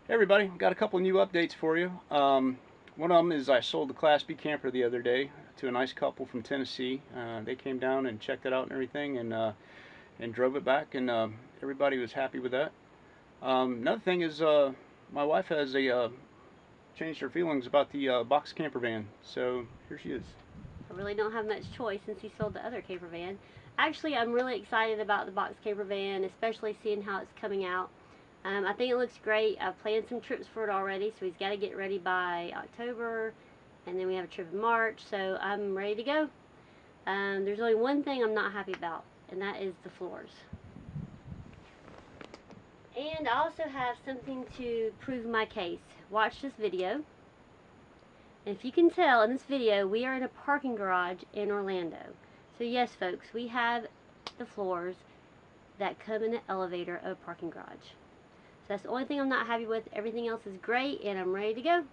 Hey everybody, got a couple new updates for you. One of them is I sold the Class B camper the other day to a nice couple from Tennessee. They came down and checked it out and everything, and drove it back, and everybody was happy with that. Another thing is my wife has changed her feelings about the box camper van, so here she is. I really don't have much choice since he sold the other camper van. Actually, I'm really excited about the box camper van, especially seeing how it's coming out. I think it looks great. I've planned some trips for it already, so he's got to get ready by October, and then we have a trip in March, so I'm ready to go. There's only one thing I'm not happy about, and that is the floors. And I also have something to prove my case. Watch this video. And if you can tell in this video, we are in a parking garage in Orlando. So yes, folks, we have the floors that come in the elevator of a parking garage. So that's the only thing I'm not happy with. Everything else is great, and I'm ready to go.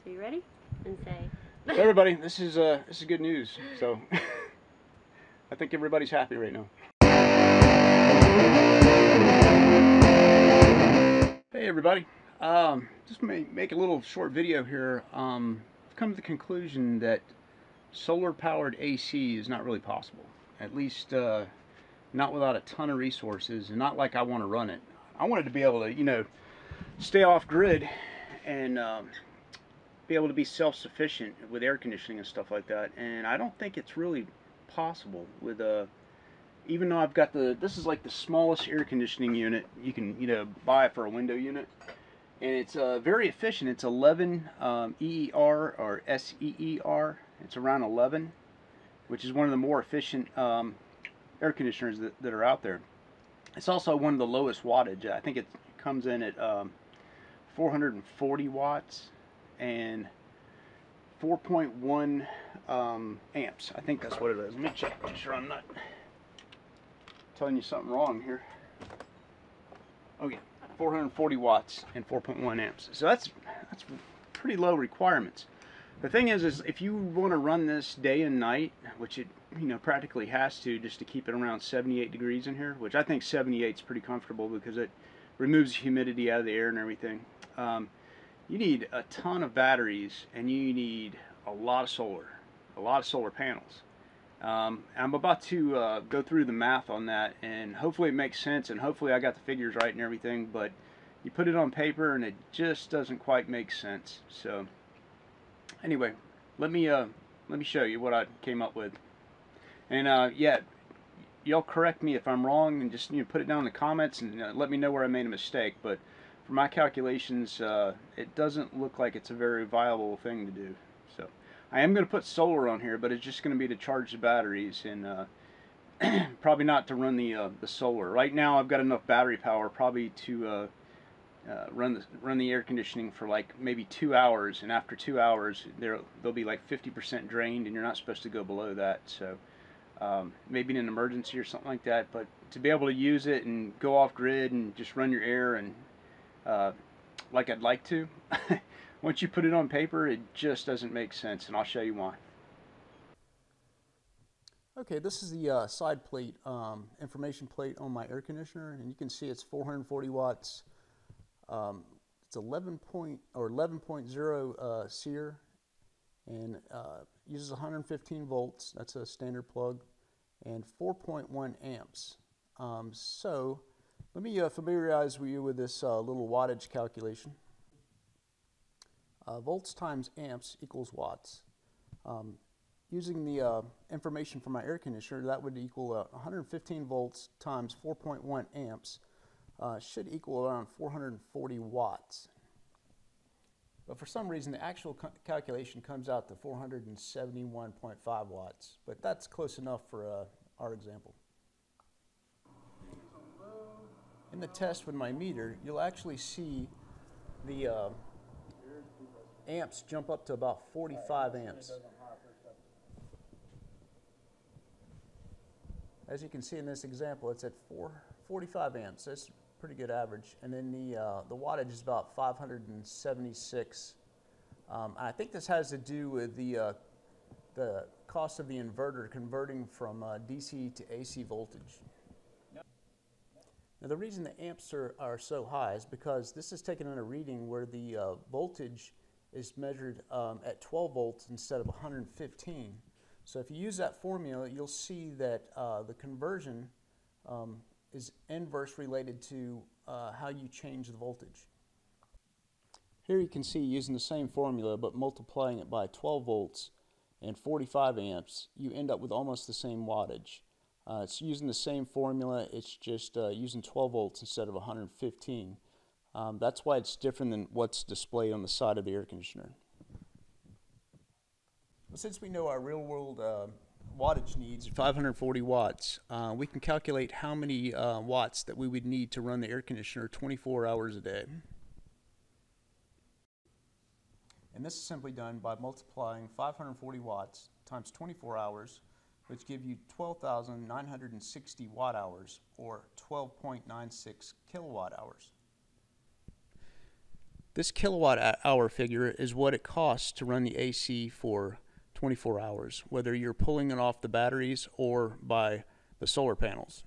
So you ready? And say. So everybody, this is good news. So I think everybody's happy right now. Hey everybody, just make a little short video here. I've come to the conclusion that solar powered AC is not really possible, at least not without a ton of resources, and not like I want to run it. I wanted to be able to, stay off grid and be able to be self-sufficient with air conditioning and stuff like that, and I don't think it's really possible with even though I've got this is like the smallest air conditioning unit you can buy for a window unit, and it's very efficient. It's 11 EER or SEER. It's around 11, which is one of the more efficient air conditioners that are out there. It's also one of the lowest wattage. I think it comes in at 440 watts and 4.1 amps. I think that's what it is. Let me check, make sure I'm not telling you something wrong here. Okay, 440 watts and 4.1 amps. So that's pretty low requirements. The thing is if you want to run this day and night, which it practically has to, just to keep it around 78 degrees in here, which I think 78 is pretty comfortable because it removes humidity out of the air and everything. You need a ton of batteries, and you need a lot of solar panels. I'm about to go through the math on that, and hopefully it makes sense, and hopefully I got the figures right and everything, but you put it on paper and it just doesn't quite make sense. So anyway, let me show you what I came up with. And yeah, y'all correct me if I'm wrong, and just put it down in the comments and let me know where I made a mistake. But for my calculations, it doesn't look like it's a very viable thing to do. So I am going to put solar on here, but it's just going to be to charge the batteries, and probably not to run the solar. Right now I've got enough battery power probably to run the air conditioning for like maybe 2 hours, and after 2 hours they'll be like 50% drained, and you're not supposed to go below that. So maybe in an emergency or something like that, but to be able to use it and go off grid and just run your air and like I'd like to, once you put it on paper, it just doesn't make sense, and I'll show you why. Okay, this is the side plate, information plate on my air conditioner, and you can see it's 440 watts. It's 11.0 SEER, and uses 115 volts. That's a standard plug, and 4.1 amps. So let me familiarize you with this little wattage calculation. Volts times amps equals watts. Using the information from my air conditioner, that would equal 115 volts times 4.1 amps. Should equal around 440 watts. But for some reason, the actual calculation comes out to 471.5 watts. But that's close enough for our example. In the test with my meter, you'll actually see the amps jump up to about 45 amps. As you can see in this example, it's at 45 amps. That's pretty good average. And then the wattage is about 576. I think this has to do with the cost of the inverter converting from DC to AC voltage. Now the reason the amps are so high is because this is taken in a reading where the voltage is measured at 12 volts instead of 115. So if you use that formula, you'll see that the conversion is inverse related to how you change the voltage. Here you can see, using the same formula but multiplying it by 12 volts and 45 amps, you end up with almost the same wattage. It's using the same formula, it's just using 12 volts instead of 115. That's why it's different than what's displayed on the side of the air conditioner. Well, since we know our real-world wattage needs, 540 watts, we can calculate how many watts that we would need to run the air conditioner 24 hours a day. And this is simply done by multiplying 540 watts times 24 hours, which give you 12,960 watt hours, or 12.96 kilowatt hours. This kilowatt hour figure is what it costs to run the AC for 24 hours, whether you're pulling it off the batteries or by the solar panels.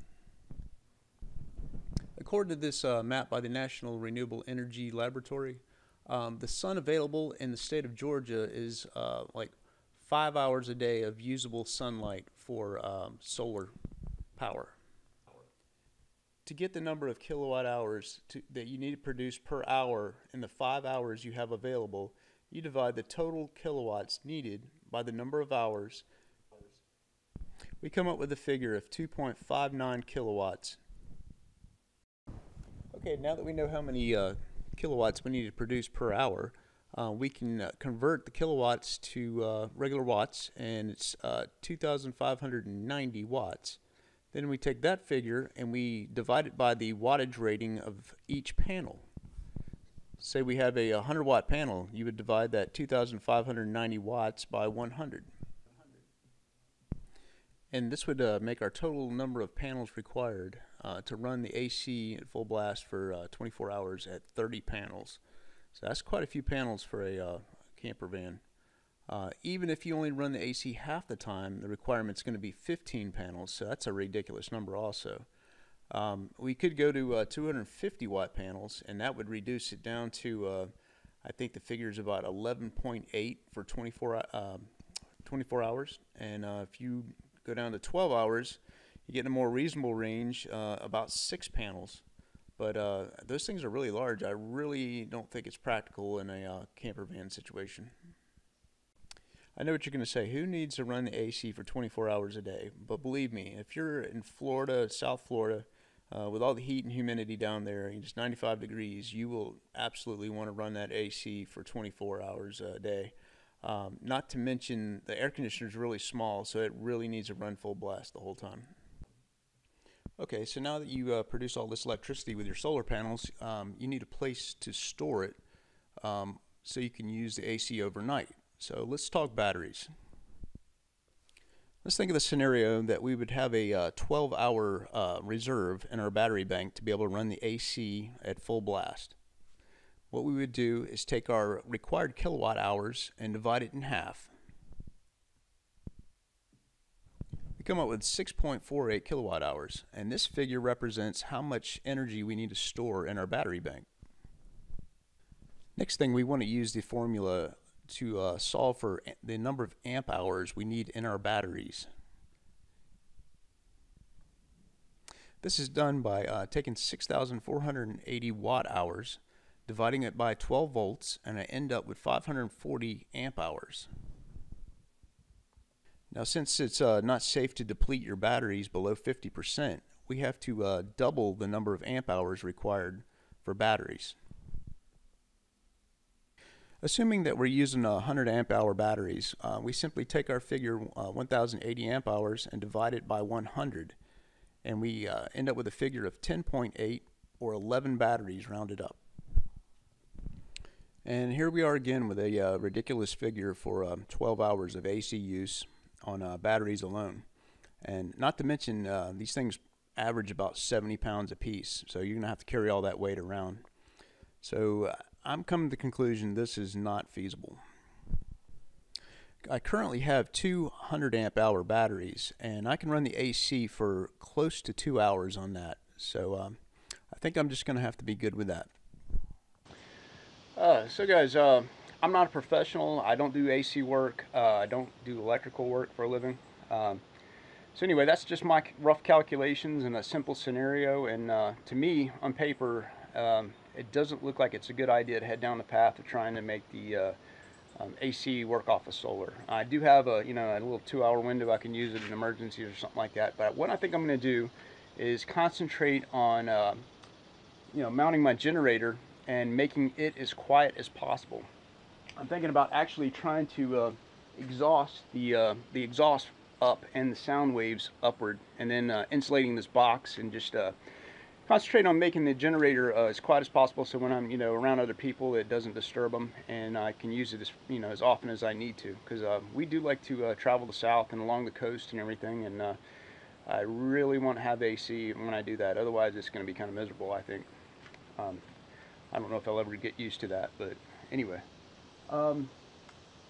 According to this map by the National Renewable Energy Laboratory, the sun available in the state of Georgia is like 5 hours a day of usable sunlight for solar power. To get the number of kilowatt hours that you need to produce per hour in the 5 hours you have available, you divide the total kilowatts needed by the number of hours. We come up with a figure of 2.59 kilowatts. Okay, now that we know how many kilowatts we need to produce per hour, we can convert the kilowatts to regular watts, and it's 2,590 watts. Then we take that figure and we divide it by the wattage rating of each panel. Say we have a 100 watt panel, you would divide that 2,590 watts by 100. And this would make our total number of panels required to run the AC at full blast for 24 hours at 30 panels. So that's quite a few panels for a camper van. Even if you only run the AC half the time, the requirement's going to be 15 panels, so that's a ridiculous number also. We could go to 250 watt panels, and that would reduce it down to, I think the figure is about 11.8 for 24 hours. And if you go down to 12 hours, you get in a more reasonable range, about 6 panels. But those things are really large. I really don't think it's practical in a camper van situation. I know what you're going to say. Who needs to run the AC for 24 hours a day? But believe me, if you're in Florida, South Florida, with all the heat and humidity down there, it's 95 degrees, you will absolutely want to run that AC for 24 hours a day. Not to mention the air conditioner is really small, so it really needs to run full blast the whole time. Okay, so now that you produce all this electricity with your solar panels, you need a place to store it so you can use the AC overnight. So let's talk batteries. Let's think of the scenario that we would have a 12-hour reserve in our battery bank to be able to run the AC at full blast. What we would do is take our required kilowatt hours and divide it in half. We come up with 6.48 kilowatt hours, and this figure represents how much energy we need to store in our battery bank. Next thing, we want to use the formula to solve for the number of amp hours we need in our batteries. This is done by taking 6,480 watt hours, dividing it by 12 volts, and I end up with 540 amp hours. Now, since it's not safe to deplete your batteries below 50%, we have to double the number of amp hours required for batteries. Assuming that we're using 100 amp hour batteries, we simply take our figure 1080 amp hours and divide it by 100, and we end up with a figure of 10.8, or 11 batteries rounded up. And here we are again with a ridiculous figure for 12 hours of AC use on batteries alone. And not to mention these things average about 70 pounds a piece, so you're going to have to carry all that weight around. So I'm coming to the conclusion this is not feasible. I currently have 200 amp hour batteries, and I can run the AC for close to 2 hours on that. So think I'm just going to have to be good with that. So guys, I'm not a professional. I don't do AC work. I don't do electrical work for a living. So anyway, that's just my rough calculations in a simple scenario. And to me, on paper, it doesn't look like it's a good idea to head down the path of trying to make the AC work off of solar. I do have a little 2-hour window I can use it in emergencies or something like that. But what I think I'm going to do is concentrate on mounting my generator and making it as quiet as possible. I'm thinking about actually trying to exhaust the exhaust up and the sound waves upward, and then insulating this box, and just concentrate on making the generator as quiet as possible, so when I'm around other people, it doesn't disturb them, and I can use it as often as I need to, because we do like to travel the south and along the coast and everything, and I really want to have AC when I do that. Otherwise it's going to be kind of miserable, I think. I don't know if I'll ever get used to that, but anyway,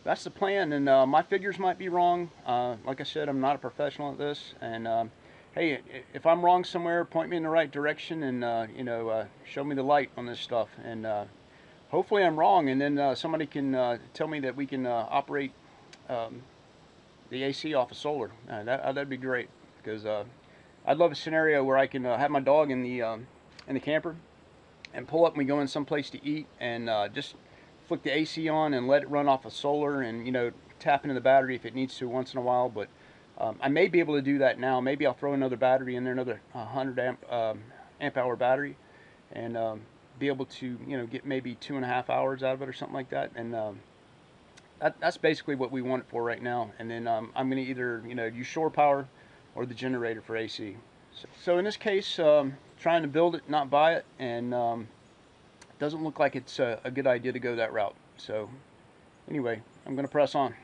that's the plan. And my figures might be wrong. Like I said, I'm not a professional at this, and hey, if I'm wrong somewhere, point me in the right direction, and show me the light on this stuff, and hopefully I'm wrong, and then somebody can tell me that we can operate the AC off of solar. That'd be great, because I'd love a scenario where I can have my dog in the camper and pull up and we go in someplace to eat, and just flick the AC on and let it run off of solar, and tap into the battery if it needs to once in a while. But I may be able to do that now. Maybe I'll throw another battery in there, another 100 amp hour battery, and be able to get maybe 2.5 hours out of it or something like that. And that's basically what we want it for right now. And then I'm going to either use shore power or the generator for AC. So in this case, trying to build it, not buy it, and it doesn't look like it's a good idea to go that route. So anyway, I'm going to press on.